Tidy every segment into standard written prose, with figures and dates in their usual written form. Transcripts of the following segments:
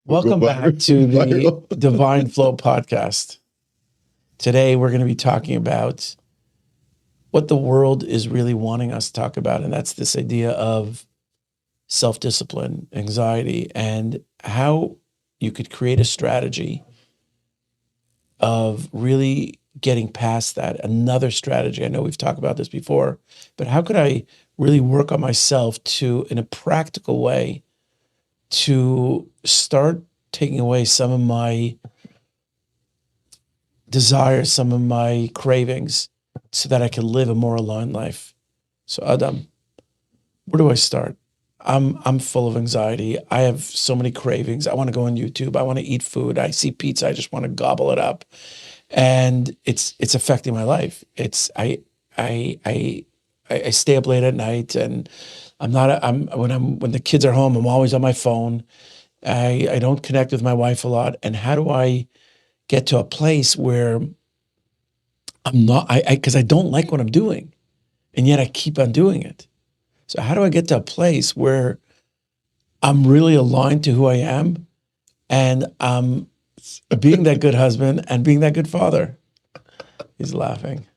Welcome back to the Divine Flow podcast. Today, we're going to be talking about what the world is really wanting us to talk about, and that's this idea of self-discipline, anxiety, and how you could create a strategy of really getting past that. Another strategy, I know we've talked about this before, but how could I really work on myself to, in a practical way, to start taking away some of my desires, some of my cravings, so that I can live a more aligned life. So Adam, where do I start? I'm full of anxiety. I have so many cravings. I want to go on YouTube. I want to eat food. I see pizza. I just want to gobble it up, and it's affecting my life. I stay up late at night, and when the kids are home, I'm always on my phone. I don't connect with my wife a lot. And how do I get to a place where I'm not, because I don't like what I'm doing, and yet I keep on doing it. So how do I get to a place where I'm really aligned to who I am, and I'm being that good husband and being that good father? He's laughing.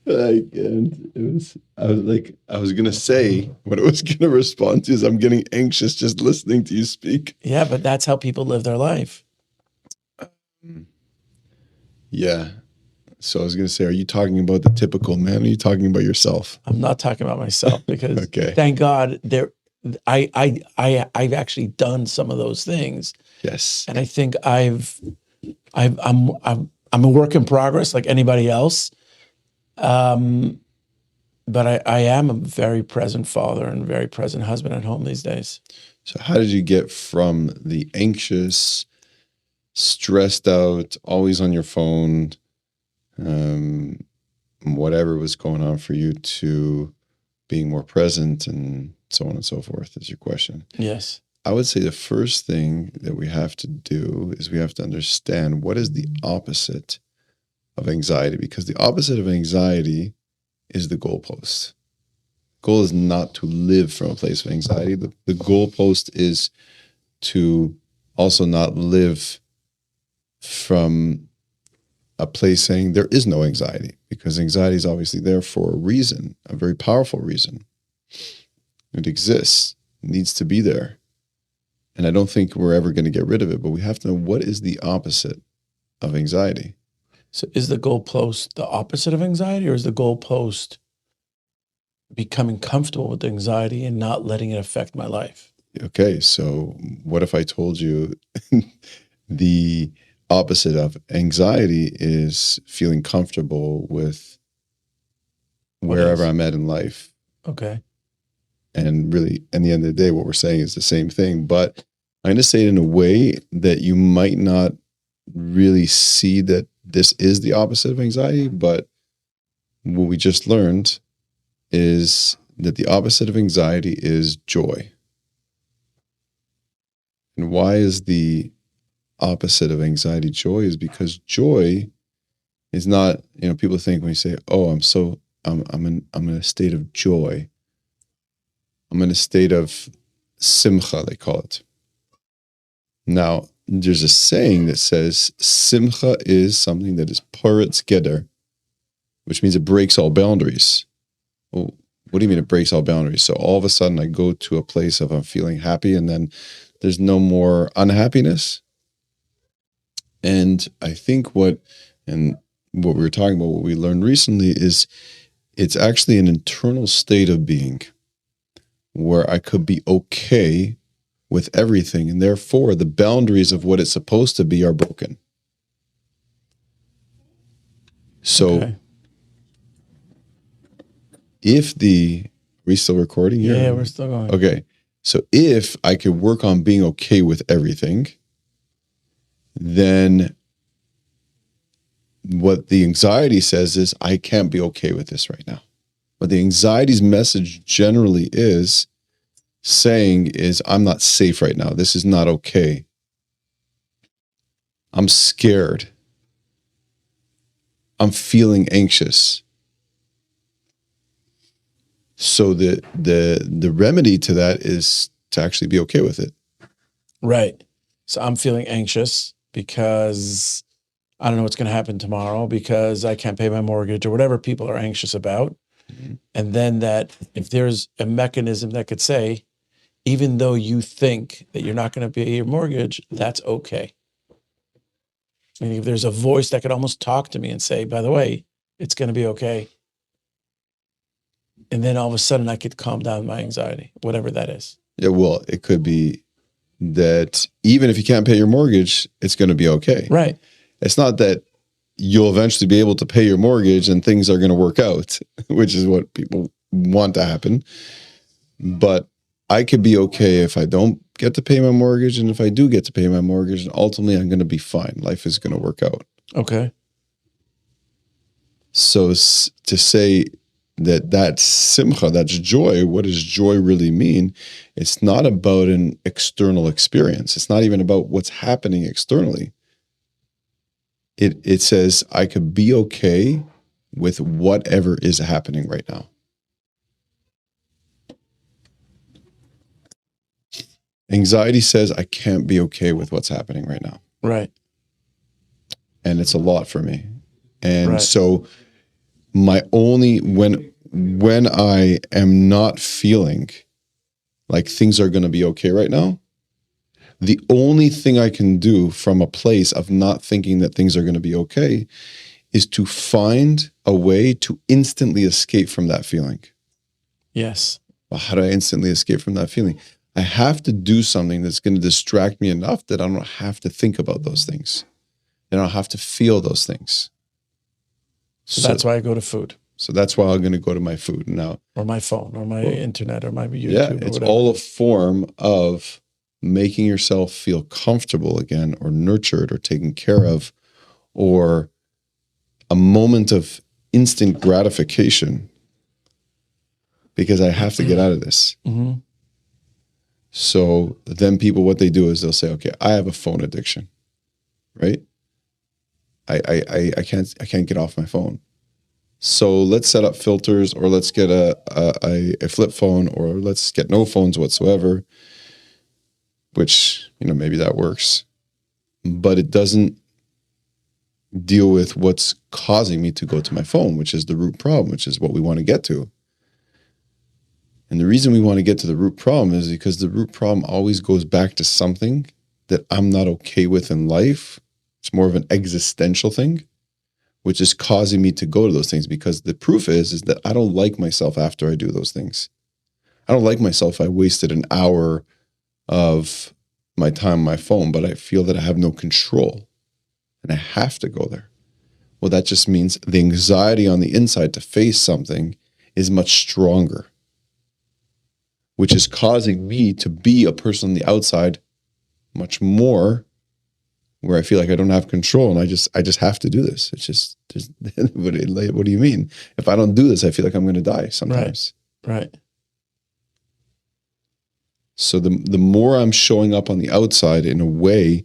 I can't. I was gonna say what I was gonna respond to is I'm getting anxious just listening to you speak. Yeah, but that's how people live their life. Yeah. So I was gonna say, are you talking about the typical man? Or are you talking about yourself? I'm not talking about myself because Okay. Thank God I've actually done some of those things. Yes. And I think I'm a work in progress like anybody else. But I am a very present father and very present husband at home these days. So how did you get from the anxious, stressed out, always on your phone, whatever was going on for you, to being more present and so on and so forth, is your question? Yes. I would say the first thing that we have to do is we have to understand what is the opposite of anxiety, because the opposite of anxiety is the goalpost. Goal is not to live from a place of anxiety. The goalpost is to also not live from a place saying there is no anxiety, because anxiety is obviously there for a reason, a very powerful reason. It exists, it needs to be there. And I don't think we're ever going to get rid of it, but we have to know what is the opposite of anxiety. So is the goalpost the opposite of anxiety, or is the goalpost becoming comfortable with the anxiety and not letting it affect my life? Okay, so what if I told you the opposite of anxiety is feeling comfortable with wherever I'm at in life? Okay. And really, in the end of the day, what we're saying is the same thing, but I'm going to say it in a way that you might not really see that this is the opposite of anxiety. But what we just learned is that the opposite of anxiety is joy. And why is the opposite of anxiety joy? Is because joy is not, people think when you say, oh, I'm in a state of joy. I'm in a state of simcha, they call it. Now, there's a saying that says simcha is something that is paretz geder, which means it breaks all boundaries. Well, what do you mean it breaks all boundaries? So all of a sudden I go to a place of I'm feeling happy, and then there's no more unhappiness. And I think what we were talking about, what we learned recently, is it's actually an internal state of being where I could be okay with everything, and therefore the boundaries of what it's supposed to be are broken. So if are we still recording here? Yeah, we're still going. Okay. So if I could work on being okay with everything, then what the anxiety says is, I can't be okay with this right now. What the anxiety's message generally is saying is, I'm not safe right now. This is not okay. I'm scared. I'm feeling anxious. So the remedy to that is to actually be okay with it. Right. So I'm feeling anxious because I don't know what's going to happen tomorrow, because I can't pay my mortgage, or whatever people are anxious about. Mhm. And then that if there's a mechanism that could say, even though you think that you're not going to pay your mortgage, that's okay. I mean, if there's a voice that could almost talk to me and say, by the way, it's going to be okay. And then all of a sudden I could calm down my anxiety, whatever that is. Yeah, well, it could be that even if you can't pay your mortgage, it's going to be okay. Right. It's not that you'll eventually be able to pay your mortgage and things are going to work out, which is what people want to happen. But I could be okay if I don't get to pay my mortgage, and if I do get to pay my mortgage, and ultimately I'm going to be fine. Life is going to work out. Okay. So to say that simcha, that's joy, what does joy really mean? It's not about an external experience. It's not even about what's happening externally. It says I could be okay with whatever is happening right now. Anxiety says I can't be okay with what's happening right now. Right. And it's a lot for me. And Right. so my only when I am not feeling like things are going to be okay right now, the only thing I can do from a place of not thinking that things are going to be okay is to find a way to instantly escape from that feeling. Yes. Well, how do I instantly escape from that feeling? I have to do something that's going to distract me enough that I don't have to think about those things. And I don't have to feel those things. So that's why I go to food. So that's why I'm going to go to my food now. Or my phone, or my internet, or my YouTube. Yeah, or it's whatever. all a form of making yourself feel comfortable again, or nurtured, or taken care of, or a moment of instant gratification, because I have to get out of this. Mm-hmm. So then people, what they do is they'll say, okay, I have a phone addiction, right? I can't get off my phone. So let's set up filters, or let's get a flip phone, or let's get no phones whatsoever, which, maybe that works, but it doesn't deal with what's causing me to go to my phone, which is the root problem, which is what we want to get to. And the reason we want to get to the root problem is because the root problem always goes back to something that I'm not okay with in life. It's more of an existential thing, which is causing me to go to those things, because the proof is that I don't like myself after I do those things. I don't like myself. I wasted an hour of my time on my phone, but I feel that I have no control and I have to go there. Well, that just means the anxiety on the inside to face something is much stronger, which is causing me to be a person on the outside much more, where I feel like I don't have control, and I just have to do this. It's just what do you mean? If I don't do this, I feel like I'm going to die sometimes. Right. So the more I'm showing up on the outside in a way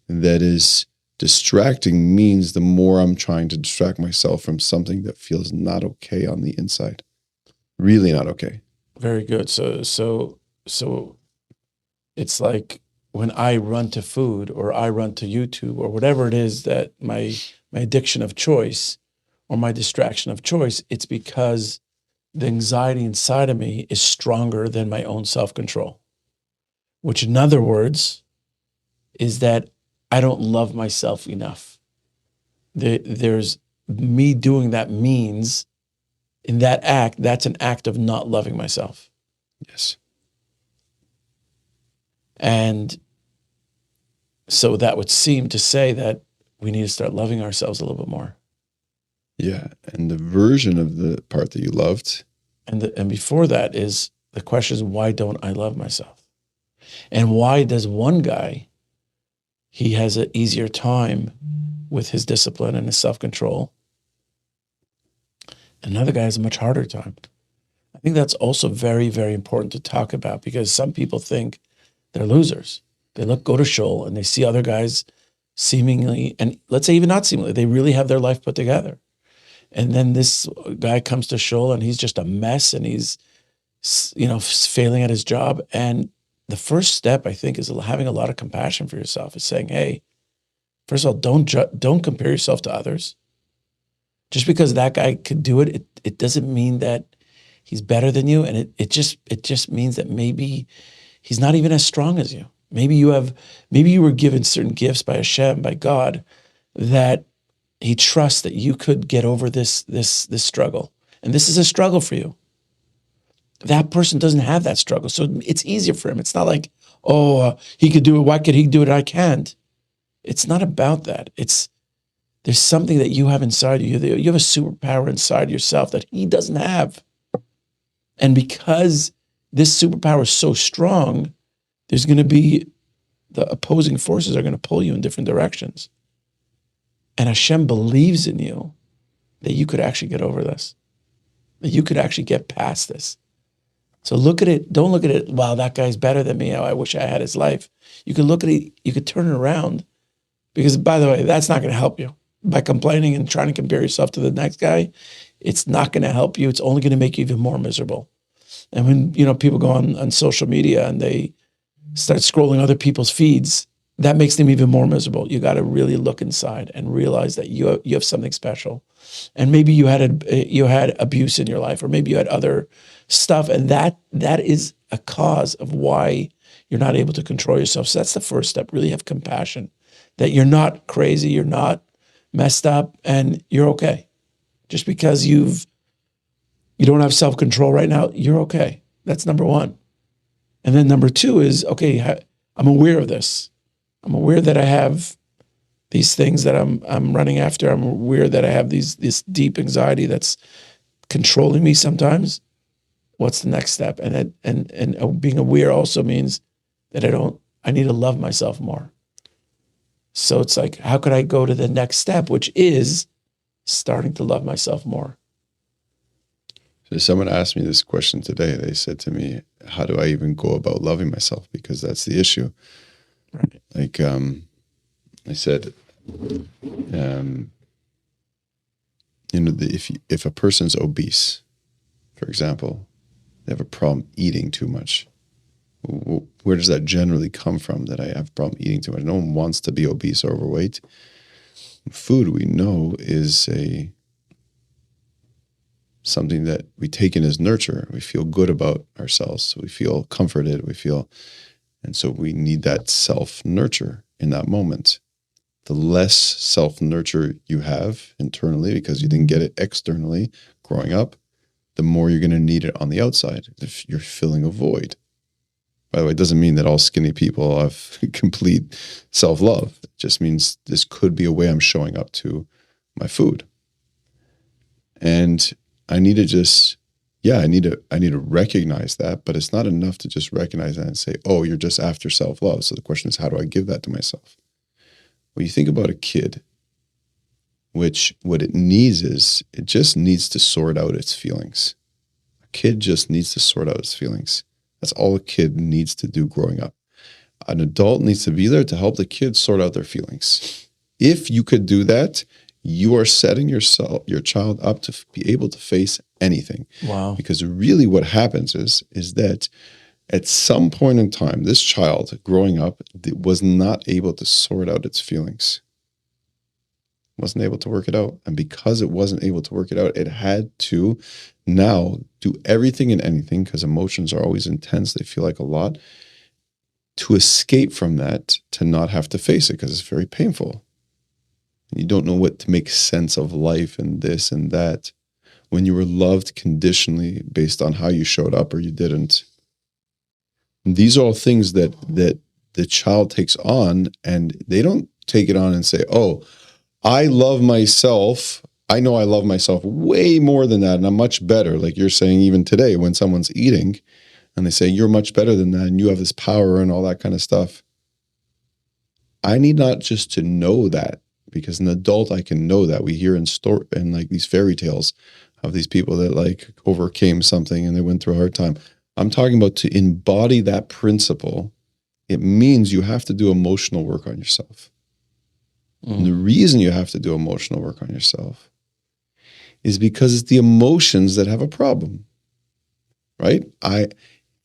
that is distracting, means the more I'm trying to distract myself from something that feels not okay on the inside. Really not okay. Very good. So it's like when I run to food, or I run to YouTube, or whatever it is that my addiction of choice, or my distraction of choice, it's because the anxiety inside of me is stronger than my own self-control, which in other words is that I don't love myself enough. There's me doing that means in that act, that's an act of not loving myself. Yes. And so that would seem to say that we need to start loving ourselves a little bit more. Yeah. And the version of the part that you loved. And before that is the question is, why don't I love myself? And why does one guy, he has an easier time with his discipline and his self-control? Another guy has a much harder time. I think that's also very, very important to talk about, because some people think they're losers. They go to shul and they see other guys seemingly, and let's say even not seemingly, they really have their life put together. And then this guy comes to shul and he's just a mess, and he's, failing at his job. And the first step, I think, is having a lot of compassion for yourself. Is saying, hey, first of all, don't compare yourself to others. Just because that guy could do it, it doesn't mean that he's better than you, and it just means that maybe he's not even as strong as you. Maybe you were given certain gifts by Hashem, by God, that He trusts that you could get over this struggle, and this is a struggle for you. That person doesn't have that struggle, so it's easier for him. It's not like, he could do it. Why could he do it? I can't. It's not about that. There's something that you have inside you. You have a superpower inside yourself that he doesn't have. And because this superpower is so strong, there's going to be the opposing forces are going to pull you in different directions. And Hashem believes in you that you could actually get over this, that you could actually get past this. So look at it. Don't look at it, wow, that guy's better than me. Oh, I wish I had his life. You could look at it, you could turn it around. Because, by the way, that's not going to help you. By complaining and trying to compare yourself to the next guy, it's not going to help you. It's only going to make you even more miserable. And when people go on social media and they start scrolling other people's feeds, that makes them even more miserable. You got to really look inside and realize that you have something special. And maybe you had abuse in your life, or maybe you had other stuff, and that is a cause of why you're not able to control yourself. So that's the first step. Really have compassion that you're not crazy, you're not messed up, and you're okay. Just because you don't have self-control right now, you're okay. That's number one. And then number two is, okay, I'm aware of this. I'm aware that I have these things that I'm running after. I'm aware that I have this deep anxiety that's controlling me sometimes. What's the next step? And being aware also means that I need to love myself more. So it's like, how could I go to the next step, which is starting to love myself more? So someone asked me this question today. They said to me, how do I even go about loving myself? Because that's the issue. Right. Like, I said, if a person's obese, for example, they have a problem eating too much. Where does that generally come from, that I have a problem eating too much? No one wants to be obese or overweight. Food, we know, is something that we take in as nurture. We feel good about ourselves. We feel comforted. And so we need that self-nurture in that moment. The less self-nurture you have internally, because you didn't get it externally growing up, the more you're going to need it on the outside if you're filling a void. By the way, it doesn't mean that all skinny people have complete self-love. It just means this could be a way I'm showing up to my food. And I need to I need to recognize that, but it's not enough to just recognize that and say, oh, you're just after self-love. So the question is, how do I give that to myself? When you think about a kid, which what it needs is, it just needs to sort out its feelings. A kid just needs to sort out its feelings. That's all a kid needs to do growing up. An adult needs to be there to help the kid sort out their feelings. If you could do that, you are setting your child up to be able to face anything. Wow. Because really what happens is that at some point in time, this child growing up was not able to sort out its feelings. Wasn't able to work it out. And because it wasn't able to work it out, it had to now do everything and anything, because emotions are always intense. They feel like a lot, to escape from that, to not have to face it, because it's very painful. And you don't know what to make sense of life and this and that when you were loved conditionally based on how you showed up or you didn't. And these are all things that the child takes on, and they don't take it on and say, oh, I love myself. I know I love myself way more than that, and I'm much better. Like you're saying, even today, when someone's eating and they say, you're much better than that, and you have this power and all that kind of stuff. I need not just to know that, because an adult, I can know that. We hear in like these fairy tales of these people that like overcame something and they went through a hard time. I'm talking about to embody that principle. It means you have to do emotional work on yourself. And the reason you have to do emotional work on yourself is because it's the emotions that have a problem, right?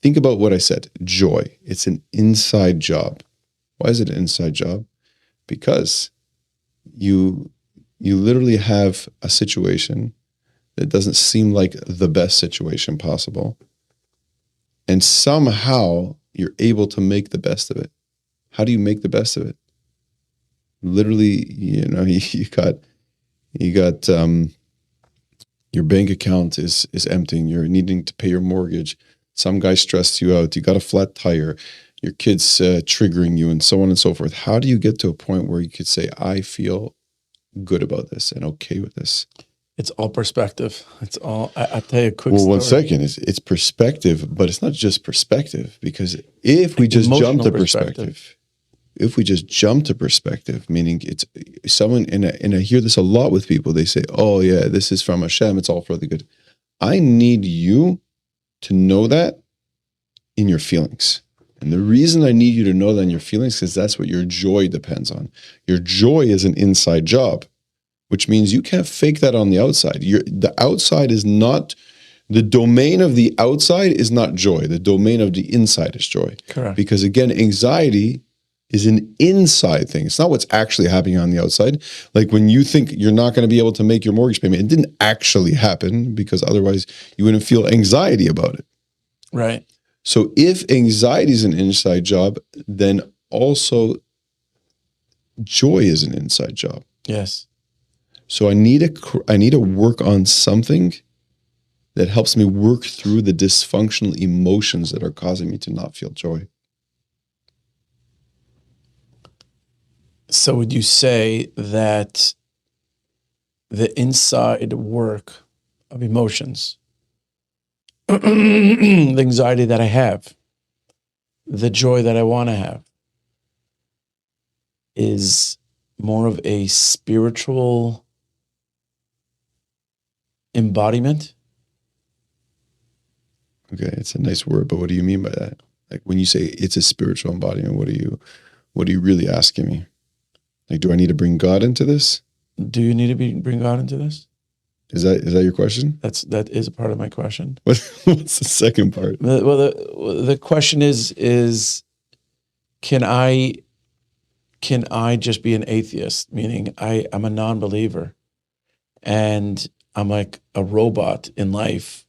think about what I said. Joy. It's an inside job. Why is it an inside job? Because you literally have a situation that doesn't seem like the best situation possible. And somehow you're able to make the best of it. How do you make the best of it? Literally, you got your bank account is emptying. You're needing to pay your mortgage. Some guy stressed you out. You got a flat tire. Your kid's triggering you, and so on and so forth. How do you get to a point where you could say, I feel good about this and okay with this? It's all perspective. It's all. I'll tell you a quick Well, story. 1 second. It's perspective, but it's not just perspective, because if we just jump to perspective, meaning it's someone, and I hear this a lot with people. They say, oh yeah, this is from Hashem. It's all for the good. I need you to know that in your feelings. And the reason I need you to know that in your feelings is because that's what your joy depends on. Your joy is an inside job, which means you can't fake that on the outside. The outside is not, the domain of the outside is not joy. The domain of the inside is joy. Correct. Because again, anxiety is an inside thing. It's not what's actually happening on the outside. Like when you think you're not going to be able to make your mortgage payment, it didn't actually happen, because otherwise you wouldn't feel anxiety about it. Right. So if anxiety is an inside job, then also joy is an inside job. Yes. So I need to work on something that helps me work through the dysfunctional emotions that are causing me to not feel joy. So would you say that the inside work of emotions, the anxiety that I have, the joy that I want to have, is more of a spiritual embodiment? Okay, it's a nice word, but what do you mean by that? Like when you say it's a spiritual embodiment, what are you really asking me? Like, do I need to bring God into this? Do you need to bring God into this? Is that your question? That is a part of my question. What's the second part? Well, the question is can I just be an atheist? Meaning I'm a non-believer and I'm like a robot in life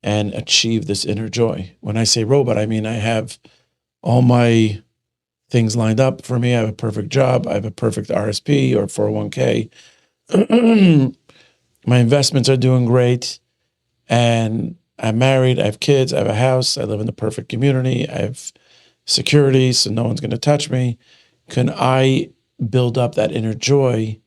and achieve this inner joy. When I say robot, I mean I have all my things lined up for me. I have a perfect job. I have a perfect RSP or 401k. My investments are doing great. And I'm married. I have kids. I have a house. I live in the perfect community. I have security, so no one's going to touch me. Can I build up that inner joy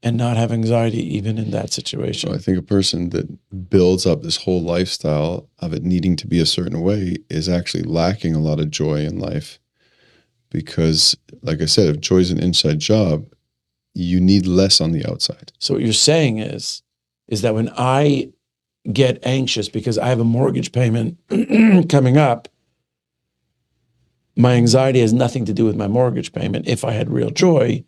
and not have anxiety even in that situation? So I think a person that builds up this whole lifestyle of it needing to be a certain way is actually lacking a lot of joy in life. Because, like I said, if joy is an inside job, you need less on the outside. So what you're saying is that when I get anxious because I have a mortgage payment coming up, my anxiety has nothing to do with my mortgage payment. If I had real joy,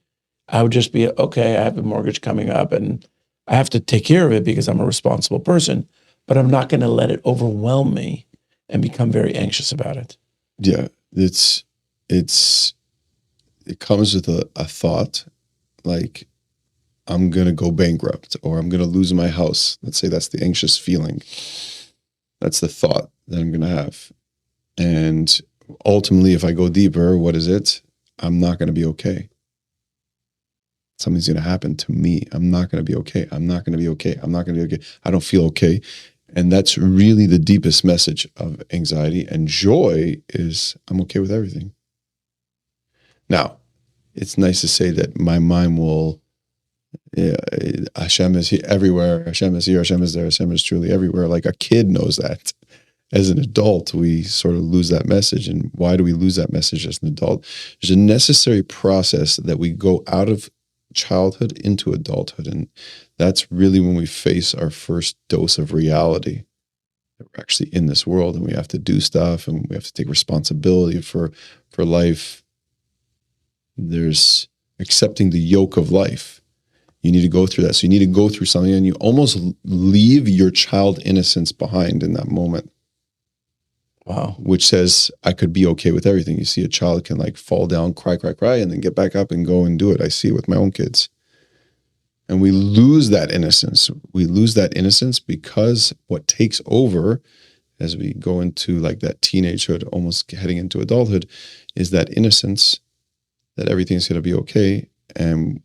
I would just be, okay, I have a mortgage coming up and I have to take care of it because I'm a responsible person, but I'm not going to let it overwhelm me and become very anxious about it. Yeah, it comes with a thought like, I'm going to go bankrupt or I'm going to lose my house. Let's say that's the anxious feeling. That's the thought that I'm going to have. And ultimately, if I go deeper, what is it? I'm not going to be okay. Something's going to happen to me. I'm not going to be okay. I'm not going to be okay. I'm not going to be okay. I don't feel okay. And that's really the deepest message of anxiety. And joy is, I'm okay with everything. Now, it's nice to say that my mind will, Hashem is everywhere. Hashem is here. Hashem is there. Hashem is truly everywhere. Like a kid knows that. As an adult, we sort of lose that message. And why do we lose that message as an adult? There's a necessary process that we go out of childhood into adulthood. And that's really when we face our first dose of reality. That we're actually in this world and we have to do stuff and we have to take responsibility for life. There's accepting the yoke of life. You need to go through that. So you need to go through something and you almost leave your child innocence behind in that moment. Wow. which says I could be okay with everything. You see a child can like fall down, cry, and then get back up and go and do it. I see it with my own kids. And we lose that innocence. We lose that innocence because what takes over as we go into like that teenagehood, almost heading into adulthood, is that innocence that everything's going to be okay. And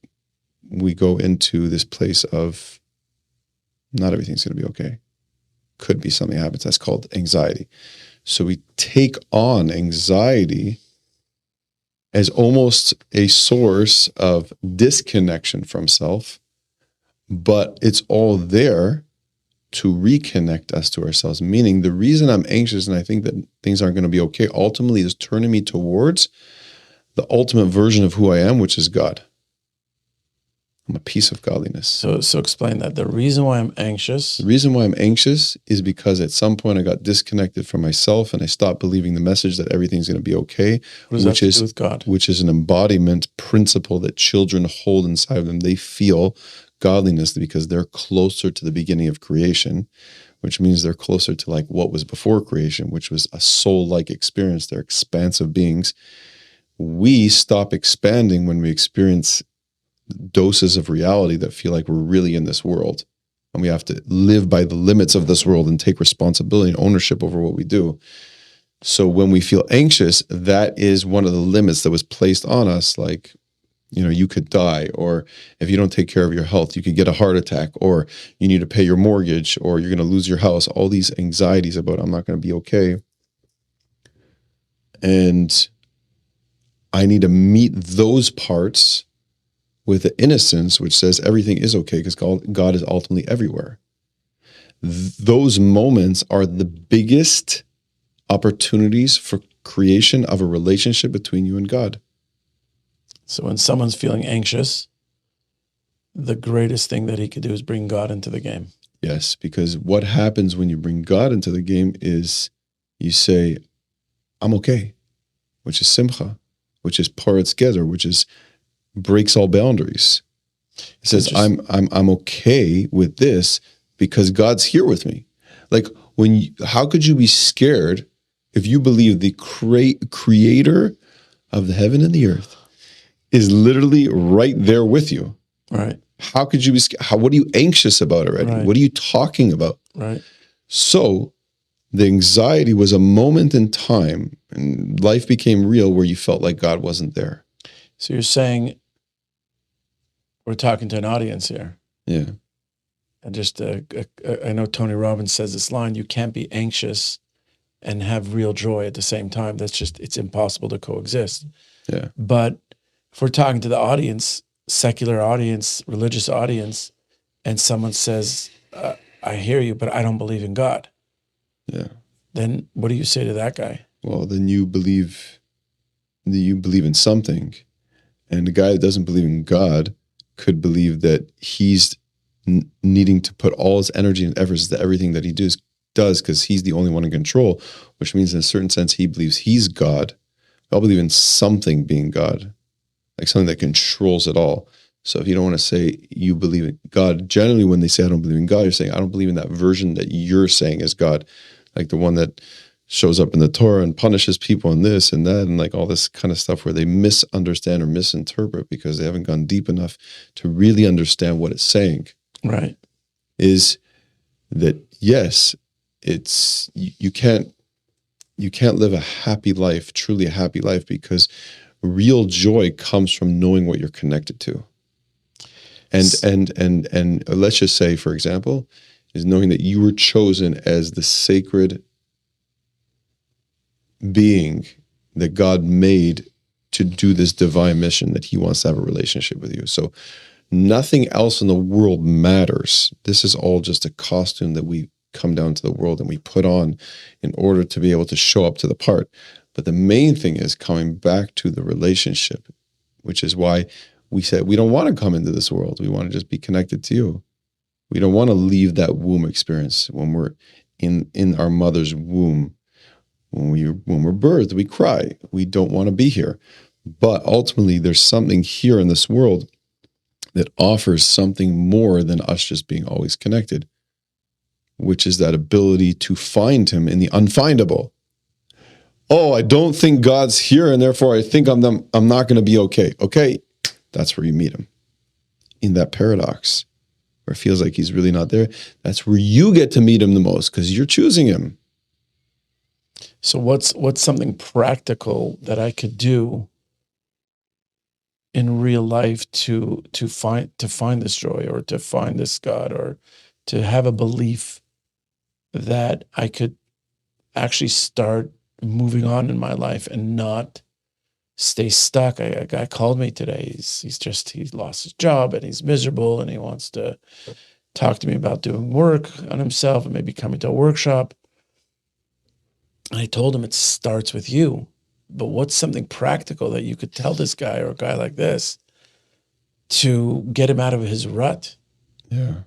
we go into this place of not everything's going to be okay. Could be something happens. That's called anxiety. So we take on anxiety as almost a source of disconnection from self, but it's all there to reconnect us to ourselves. Meaning the reason I'm anxious and I think that things aren't going to be okay ultimately is turning me towards the ultimate version of who I am, which is God. I'm a piece of godliness. So explain that. The reason why I'm anxious. The reason why I'm anxious is because at some point I got disconnected from myself and I stopped believing the message that everything's going to be okay. What does that have to do with God? Which is an embodiment principle that children hold inside of them. They feel godliness because they're closer to the beginning of creation, which means they're closer to like what was before creation, which was a soul-like experience. They're expansive beings. We stop expanding when we experience doses of reality that feel like we're really in this world. And we have to live by the limits of this world and take responsibility and ownership over what we do. So when we feel anxious, that is one of the limits that was placed on us. Like, you know, you could die, or if you don't take care of your health, you could get a heart attack, or you need to pay your mortgage, or you're going to lose your house. All these anxieties about I'm not going to be okay. And I need to meet those parts with the innocence, which says everything is okay because God is ultimately everywhere. Those moments are the biggest opportunities for creation of a relationship between you and God. So when someone's feeling anxious, the greatest thing that he could do is bring God into the game. Yes, because what happens when you bring God into the game is you say, I'm okay, which is simcha, which is paretz geder, which is breaks all boundaries. It says, I'm okay with this because God's here with me. Like how could you be scared if you believe the creator of the heaven and the earth is literally right there with you? Right. How could you be scared? What are you anxious about already? Right. What are you talking about? Right. So the anxiety was a moment in time and life became real where you felt like God wasn't there. So you're saying we're talking to an audience here. Yeah. And just, I know Tony Robbins says this line, you can't be anxious and have real joy at the same time. That's just, it's impossible to coexist. Yeah. But if we're talking to the audience, secular audience, religious audience, and someone says, I hear you, but I don't believe in God. Yeah. Then what do you say to that guy? Well, then you believe in something. And the guy that doesn't believe in God could believe that he's needing to put all his energy and efforts to everything that he does because he's the only one in control, which means in a certain sense he believes he's God. I'll believe in something being God, like something that controls it all. So if you don't want to say you believe in God, generally when they say I don't believe in God, you're saying I don't believe in that version that you're saying is God, like the one that shows up in the Torah and punishes people and this and that and like all this kind of stuff where they misunderstand or misinterpret because they haven't gone deep enough to really understand what it's saying. Right. Is that yes, it's you can't live a happy life, truly a happy life, because real joy comes from knowing what you're connected to. And let's just say, for example, is knowing that you were chosen as the sacred being that God made to do this divine mission that he wants to have a relationship with you. So nothing else in the world matters. This is all just a costume that we come down to the world and we put on in order to be able to show up to the part. But the main thing is coming back to the relationship, which is why we said we don't want to come into this world. We want to just be connected to you. We don't want to leave that womb experience when we're in our mother's womb. When we're birthed, we cry. We don't want to be here. But ultimately, there's something here in this world that offers something more than us just being always connected, which is that ability to find him in the unfindable. oh, I don't think God's here, and therefore I think I'm not going to be okay. Okay, that's where you meet him, in that paradox where it feels like he's really not there. That's where you get to meet him the most, because you're choosing him. So what's something practical that I could do in real life to find this joy, or to find this God, or to have a belief that I could actually start moving on in my life and not stay stuck? A guy called me today. He's lost his job and he's miserable, and he wants to talk to me about doing work on himself and maybe coming to a workshop. And I told him it starts with you. But what's something practical that you could tell this guy, or a guy like this, to get him out of his rut? Yeah.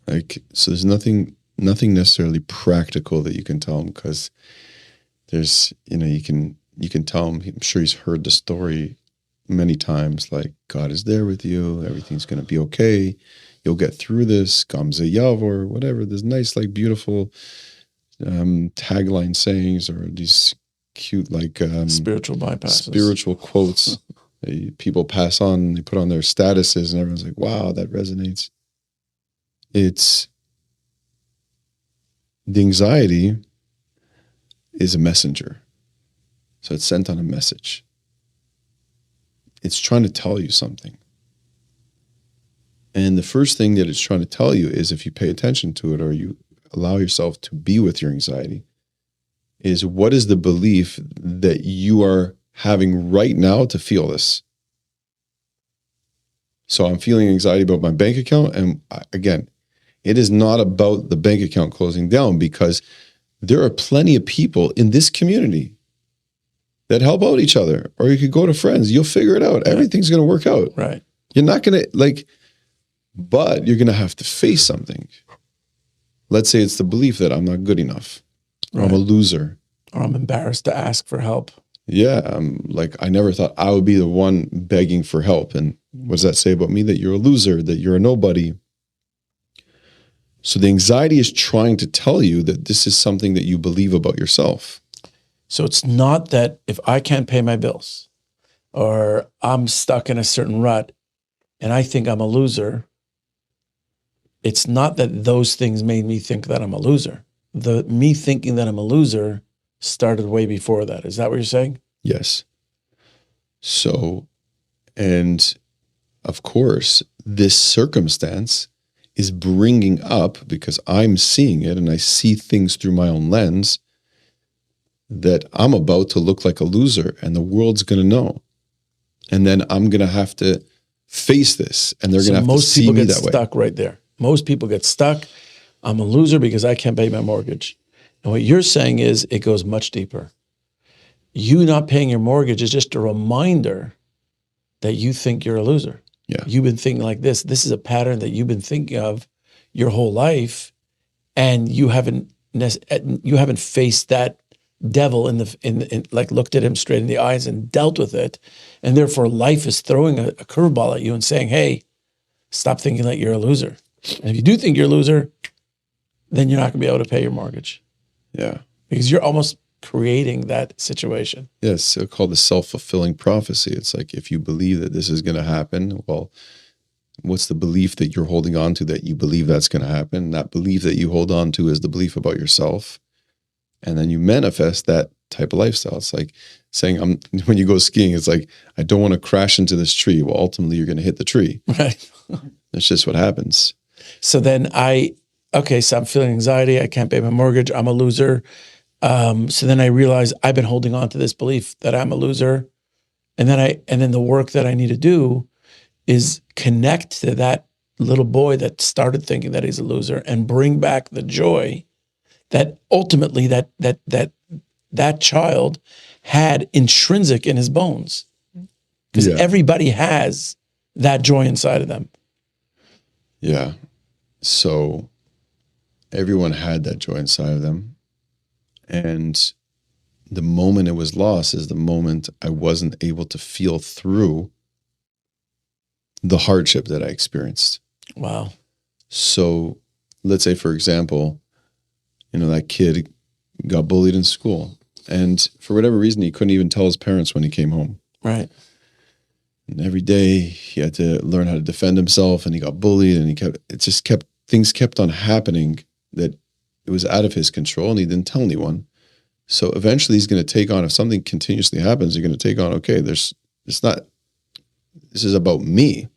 Like, so there's nothing necessarily practical that you can tell him, because there's, you can tell him, I'm sure he's heard the story many times, like, God is there with you, everything's going to be okay, you'll get through this, Gamze Yavor, whatever, there's nice, like, beautiful tagline sayings, or these cute, like, Spiritual bypasses, spiritual quotes people pass on, they put on their statuses, and everyone's like, wow, that resonates. It's, the anxiety is a messenger. So it's sent on a message. It's trying to tell you something. And the first thing that it's trying to tell you is, if you pay attention to it, or you allow yourself to be with your anxiety, is, what is the belief that you are having right now to feel this? So I'm feeling anxiety about my bank account. And again, it is not about the bank account closing down, because there are plenty of people in this community that help out each other. Or you could go to friends. You'll figure it out. Right. Everything's going to work out. Right. You're not going to, but you're going to have to face something. Let's say it's the belief that I'm not good enough. Or right. I'm a loser. Or I'm embarrassed to ask for help. Yeah. I never thought I would be the one begging for help. And what does that say about me? That you're a loser, that you're a nobody. So the anxiety is trying to tell you that this is something that you believe about yourself. So it's not that if I can't pay my bills, or I'm stuck in a certain rut and I think I'm a loser, it's not that those things made me think that I'm a loser. Me thinking that I'm a loser started way before that. Is that what you're saying? Yes. So, and of course, this circumstance is bringing up, because I'm seeing it and I see things through my own lens, that I'm about to look like a loser, and the world's going to know. And then I'm going to have to face this, and they're going to have to see me that way. Most people get stuck right there. Most people get stuck. I'm a loser because I can't pay my mortgage. And what you're saying is, it goes much deeper. You not paying your mortgage is just a reminder that you think you're a loser. Yeah. You've been thinking like this. This is a pattern that you've been thinking of your whole life, and you haven't faced that devil in looked at him straight in the eyes and dealt with it, and therefore life is throwing a curveball at you and saying, "Hey, stop thinking that you're a loser." And if you do think you're a loser, then you're not going to be able to pay your mortgage. Yeah, because you're almost creating that situation. Yes, it's called the self-fulfilling prophecy. It's like, if you believe that this is going to happen, well, what's the belief that you're holding on to that you believe that's going to happen? That belief that you hold on to is the belief about yourself. And then you manifest that type of lifestyle. It's like saying, when you go skiing, it's like, I don't want to crash into this tree. Well, ultimately you're going to hit the tree. Right. That's just what happens. So then so I'm feeling anxiety. I can't pay my mortgage. I'm a loser. So then I realize I've been holding on to this belief that I'm a loser. And then the work that I need to do is connect to that little boy that started thinking that he's a loser, and bring back the joy that ultimately that child had intrinsic in his bones. Because everybody has that joy inside of them. Yeah. So everyone had that joy inside of them. And the moment it was lost is the moment I wasn't able to feel through the hardship that I experienced. Wow. So let's say, for example, that kid got bullied in school. And for whatever reason, he couldn't even tell his parents when he came home. Right. And every day he had to learn how to defend himself, and he got bullied, and things kept on happening that it was out of his control, and he didn't tell anyone. So eventually he's going to take on, if something continuously happens, you're going to take on, okay, this is about me.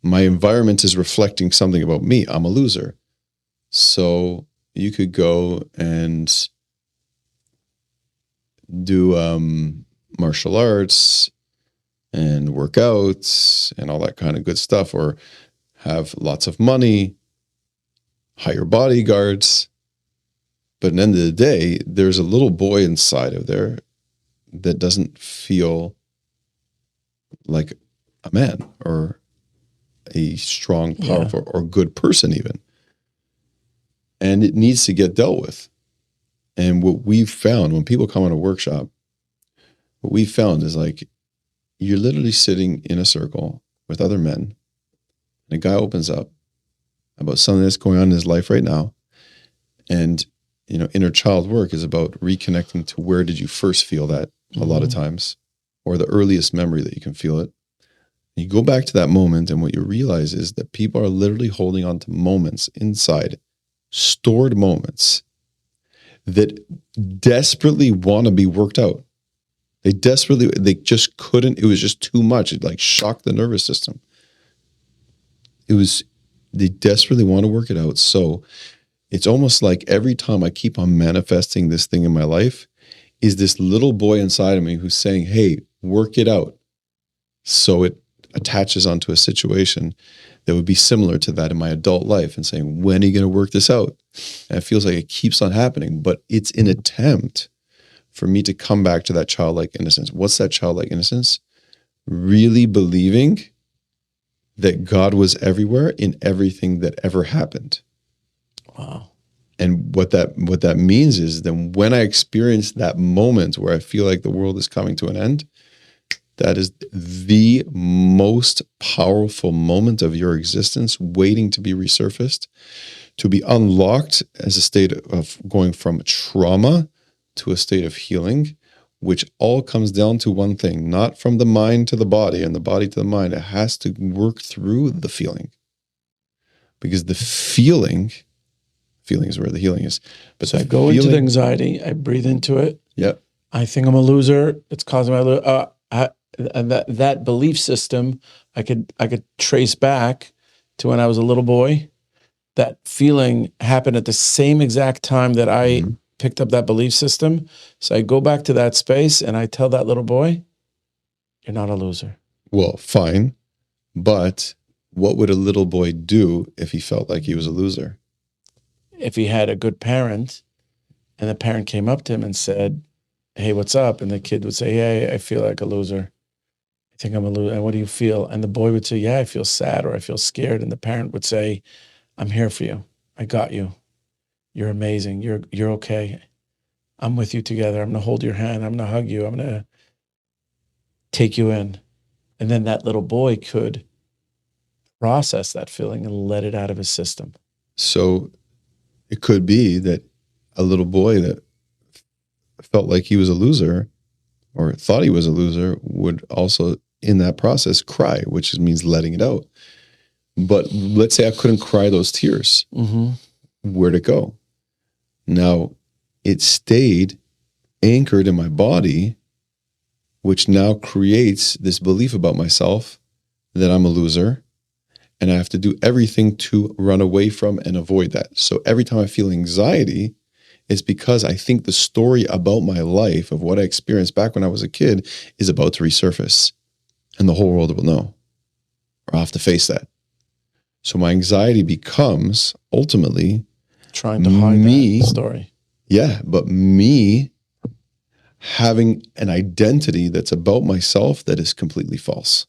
My environment is reflecting something about me. I'm a loser. So you could go and do martial arts and workouts and all that kind of good stuff, or have lots of money, hire bodyguards. But at the end of the day, there's a little boy inside of there that doesn't feel like a man or a strong, powerful, or good person even. And it needs to get dealt with. And what we've found when people come on a workshop, what we've found is like, you're literally sitting in a circle with other men, and a guy opens up about something that's going on in his life right now. And, inner child work is about reconnecting to where did you first feel that a lot of times, or the earliest memory that you can feel it. You go back to that moment, and what you realize is that people are literally holding on to moments inside, stored moments that desperately want to be worked out. They just couldn't, it was just too much. It like shocked the nervous system. They desperately want to work it out. So it's almost like every time I keep on manifesting this thing in my life is this little boy inside of me who's saying, hey, work it out. So it attaches onto a situation that would be similar to that in my adult life, and saying, when are you going to work this out? And it feels like it keeps on happening, but it's an attempt for me to come back to that childlike innocence. What's that childlike innocence? Really believing that God was everywhere in everything that ever happened. Wow. And what that means is then when I experience that moment where I feel like the world is coming to an end, that is the most powerful moment of your existence waiting to be resurfaced, to be unlocked as a state of going from trauma to a state of healing, which all comes down to one thing, not from the mind to the body and the body to the mind. It has to work through the feeling, because the feeling is where the healing is. But so I go into the anxiety, I breathe into it. Yeah. I think I'm a loser. It's causing my and that belief system I could trace back to when I was a little boy. That feeling happened at the same exact time that I picked up that belief system. So I go back to that space and I tell that little boy, you're not a loser. Well, fine. But what would a little boy do if he felt like he was a loser? If he had a good parent and the parent came up to him and said, hey, what's up? And the kid would say, hey, I feel like a loser. I think I'm a loser. And what do you feel? And the boy would say, yeah, I feel sad, or I feel scared. And the parent would say, I'm here for you. I got you. You're amazing. You're okay. I'm with you together. I'm going to hold your hand. I'm going to hug you. I'm going to take you in. And then that little boy could process that feeling and let it out of his system. So it could be that a little boy that felt like he was a loser or thought he was a loser would also, in that process, cry, which means letting it out. But let's say I couldn't cry those tears. Where'd it go? Now, it stayed anchored in my body, which now creates this belief about myself that I'm a loser, and I have to do everything to run away from and avoid that. So every time I feel anxiety, it's because I think the story about my life, of what I experienced back when I was a kid, is about to resurface, and the whole world will know, or I'll have to face that. So my anxiety becomes ultimately trying to hide that story. Yeah, but me having an identity that's about myself that is completely false.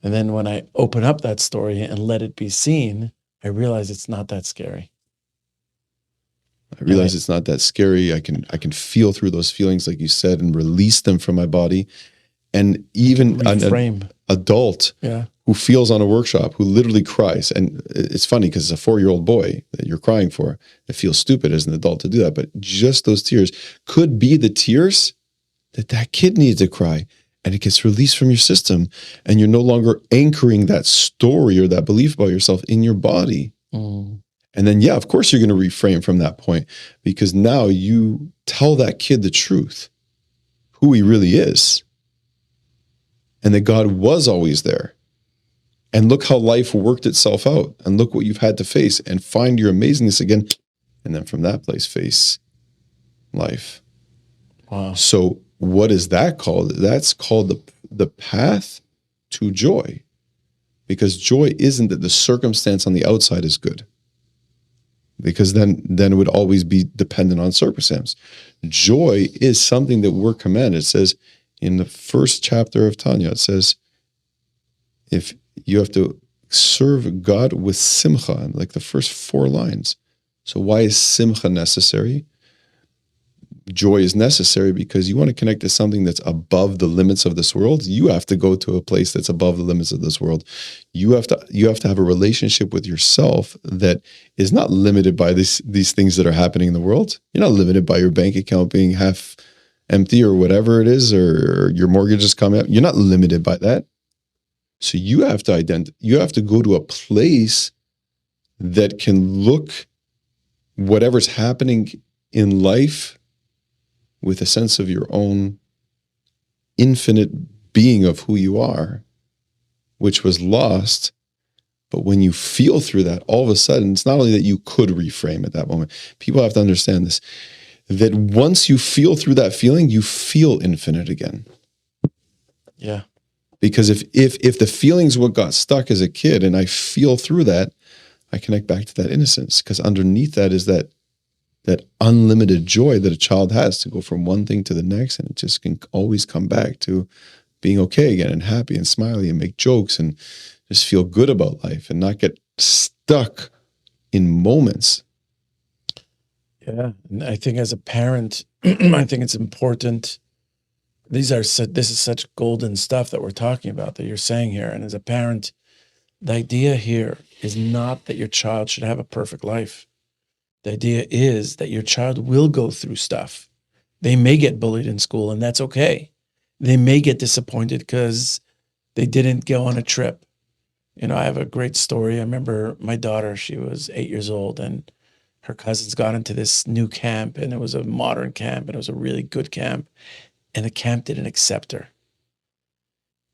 And then when I open up that story and let it be seen, I realize it's not that scary. I realize it's not that scary. I can feel through those feelings, like you said, and release them from my body. And even an adult who feels on a workshop, who literally cries. And it's funny because it's a 4-year-old boy that you're crying for. It feels stupid as an adult to do that. But just those tears could be the tears that kid needs to cry. And it gets released from your system. And you're no longer anchoring that story or that belief about yourself in your body. Mm. And then, yeah, of course, you're going to reframe from that point, because now you tell that kid the truth, who he really is, and that God was always there. And look how life worked itself out. And look what you've had to face, and find your amazingness again. And then from that place, face life. Wow. So what is that called? That's called the path to joy. Because joy isn't that the circumstance on the outside is good. Because then it would always be dependent on circumstance. Joy is something that we're commanded. It says in the first chapter of Tanya, it says, if you have to serve God with simcha, like the first 4 lines. So why is simcha necessary? Joy is necessary because you want to connect to something that's above the limits of this world. You have to go to a place that's above the limits of this world. You have to have a relationship with yourself that is not limited by these things that are happening in the world. You're not limited by your bank account being half empty or whatever it is, or your mortgage is coming up. You're not limited by that. So you have to go to a place that can look whatever's happening in life with a sense of your own infinite being of who you are, which was lost. But when you feel through that, all of a sudden, it's not only that you could reframe at that moment. People have to understand this, that once you feel through that feeling, you feel infinite again. Yeah. Because if the feeling's what got stuck as a kid, and I feel through that, I connect back to that innocence. Because underneath that is that unlimited joy that a child has to go from one thing to the next, and it just can always come back to being okay again and happy and smiley and make jokes and just feel good about life and not get stuck in moments. Yeah. And I think as a parent, I think it's important. This is such golden stuff that we're talking about, that you're saying here. And as a parent, the idea here is not that your child should have a perfect life. The idea is that your child will go through stuff. They may get bullied in school, and that's okay. They may get disappointed because they didn't go on a trip. You know, I have a great story. I remember my daughter, she was 8 years old, and her cousins got into this new camp, and it was a modern camp, and it was a really good camp, and the camp didn't accept her.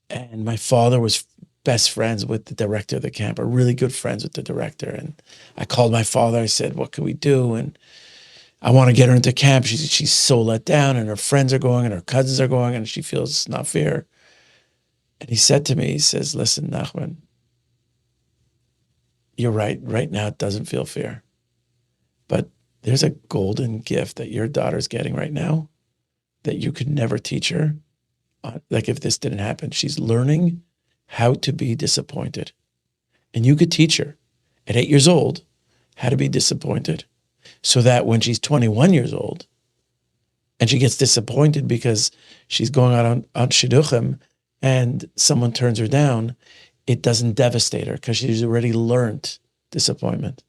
And my father was best friends with the director of the camp, or really good friends with the director. And I called my father. I said, what can we do? And I want to get her into camp. She's so let down, and her friends are going and her cousins are going, and she feels it's not fair. And he said to me, he says, listen, Nachman, you're right. Right now, it doesn't feel fair. But there's a golden gift that your daughter's getting right now that you could never teach her. Like if this didn't happen, she's learning how to be disappointed. And you could teach her at 8 years old how to be disappointed, so that when she's 21 years old and she gets disappointed because she's going out on shidduchim and someone turns her down, it doesn't devastate her because she's already learned disappointment.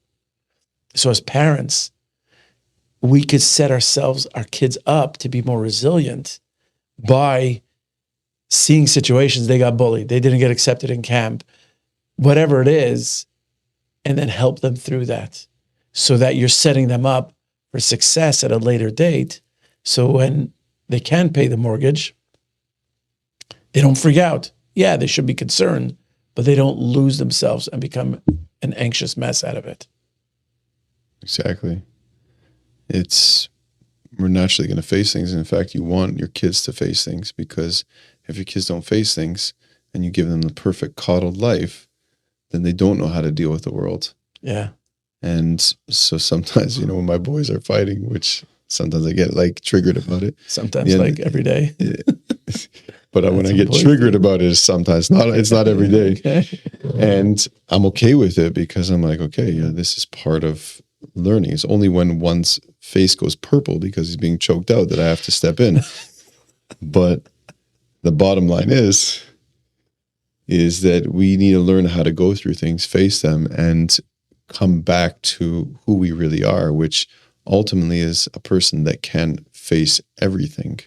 So as parents, we could set our kids up to be more resilient by seeing situations. They got bullied, they didn't get accepted in camp, whatever it is, and then help them through that, so that you're setting them up for success at a later date. So when they can pay the mortgage, they don't freak out. Yeah, they should be concerned, but they don't lose themselves and become an anxious mess out of it. Exactly. We're naturally going to face things. And in fact, you want your kids to face things, because if your kids don't face things and you give them the perfect coddled life, then they don't know how to deal with the world. Yeah. And so sometimes, when my boys are fighting, which sometimes I get like triggered about it. Sometimes like every day. But when I get triggered about it, sometimes it's not every day. Okay. And I'm okay with it, because I'm like, okay, yeah, this is part of learning. It's only when one's face goes purple because he's being choked out that I have to step in. But the bottom line is, is that we need to learn how to go through things, face them, and come back to who we really are, which ultimately is a person that can face everything.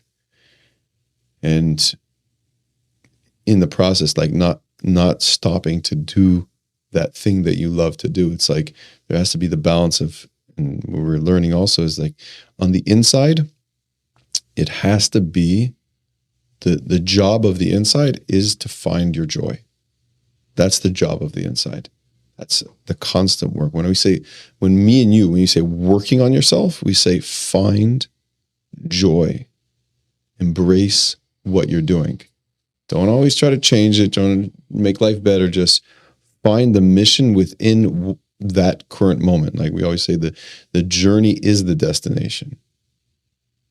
And in the process, like not stopping to do that thing that you love to do. It's like there has to be the balance of, and what we're learning also is like on the inside, it has to be the job of the inside is to find your joy. That's the job of the inside. That's the constant work. When you say working on yourself, we say find joy, embrace what you're doing. Don't always try to change it. Don't make life better. Just find the mission within that current moment. Like we always say, the journey is the destination.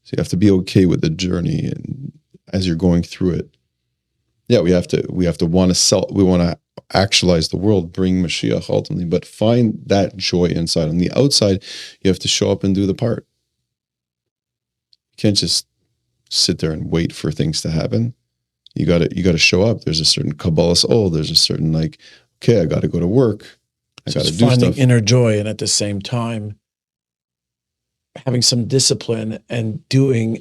So you have to be okay with the journey, and as you're going through it, yeah, we have to want to actualize the world, bring Mashiach ultimately, but find that joy inside. On the outside, you have to show up and do the part. You can't just sit there and wait for things to happen. You got to show up. There's a certain Kabbalah's there's a certain like, okay, I got to go to work. I got to do finding stuff. inner joy, and at the same time having some discipline and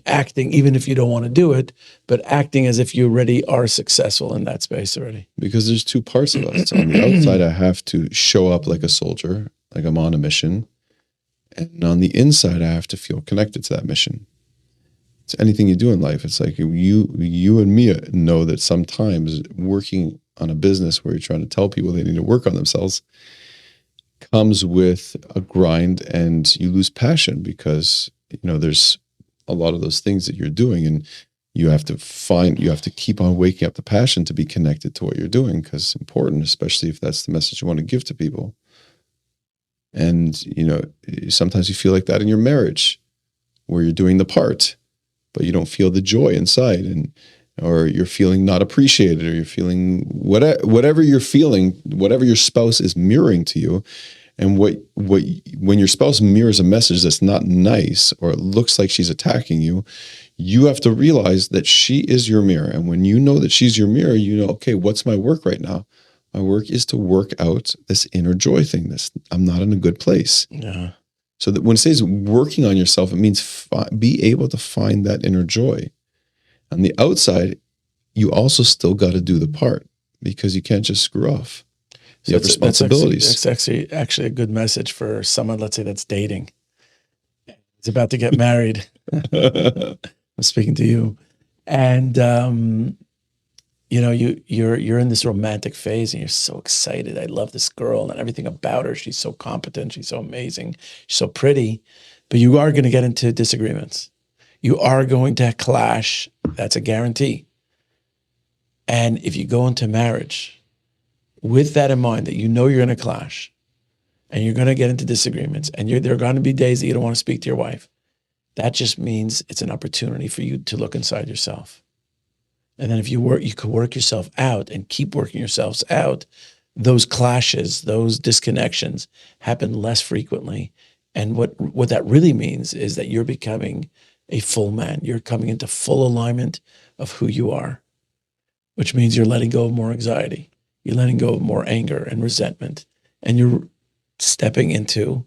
acting, even if you don't want to do it, but acting as if you already are successful in that space already. Because there's two parts of us. On the outside, I have to show up like a soldier, like I'm on a mission. And on the inside, I have to feel connected to that mission. It's anything you do in life. It's like you and me know that sometimes working on a business where you're trying to tell people they need to work on themselves comes with a grind, and you lose passion because there's a lot of those things that you're doing, and you have to keep on waking up the passion to be connected to what you're doing, because it's important, especially if that's the message you want to give to people. And sometimes you feel like that in your marriage, where you're doing the part, but you don't feel the joy inside, or you're feeling not appreciated, or you're feeling whatever you're feeling, whatever your spouse is mirroring to you. And when your spouse mirrors a message that's not nice, or it looks like she's attacking you, you have to realize that she is your mirror. And when you know that she's your mirror, okay, what's my work right now? My work is to work out this inner joy thing. I'm not in a good place. Yeah. So that when it says working on yourself, it means be able to find that inner joy. On the outside, you also still got to do the part, because you can't just screw off. You have responsibilities. That's actually a good message for someone, let's say, that's dating. He's about to get married. I'm speaking to you. And you're in this romantic phase, and you're so excited. I love this girl and everything about her. She's so competent. She's so amazing. She's so pretty. But you are going to get into disagreements. You are going to clash. That's a guarantee. And if you go into marriage with that in mind, that you're going to clash, and you're going to get into disagreements, and there are going to be days that you don't want to speak to your wife, that just means it's an opportunity for you to look inside yourself. And then if you could work yourself out and keep working yourselves out, those clashes, those disconnections happen less frequently. And what that really means is that you're becoming a full man. You're coming into full alignment of who you are, which means you're letting go of more anxiety. You're letting go of more anger and resentment, and you're stepping into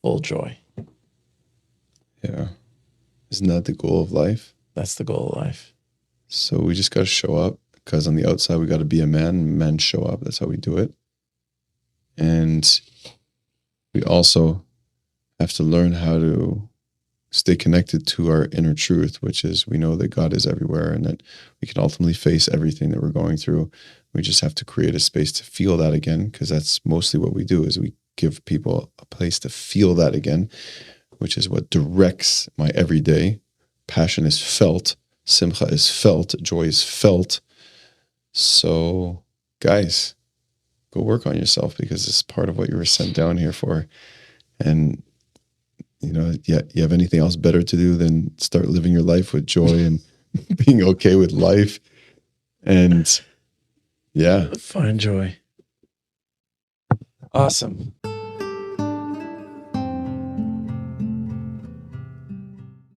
full joy. Yeah. Isn't that the goal of life? That's the goal of life. So we just got to show up, because on the outside, we got to be a man. Men show up. That's how we do it. And we also have to learn how to stay connected to our inner truth, which is we know that God is everywhere, and that we can ultimately face everything that we're going through. We just have to create a space to feel that again, because that's mostly what we do, is we give people a place to feel that again, which is what directs my everyday. Passion is felt. Simcha is felt. Joy is felt. So, guys, go work on yourself, because it's part of what you were sent down here for. And, you have anything else better to do than start living your life with joy and being okay with life. And, yeah. Find joy. Awesome.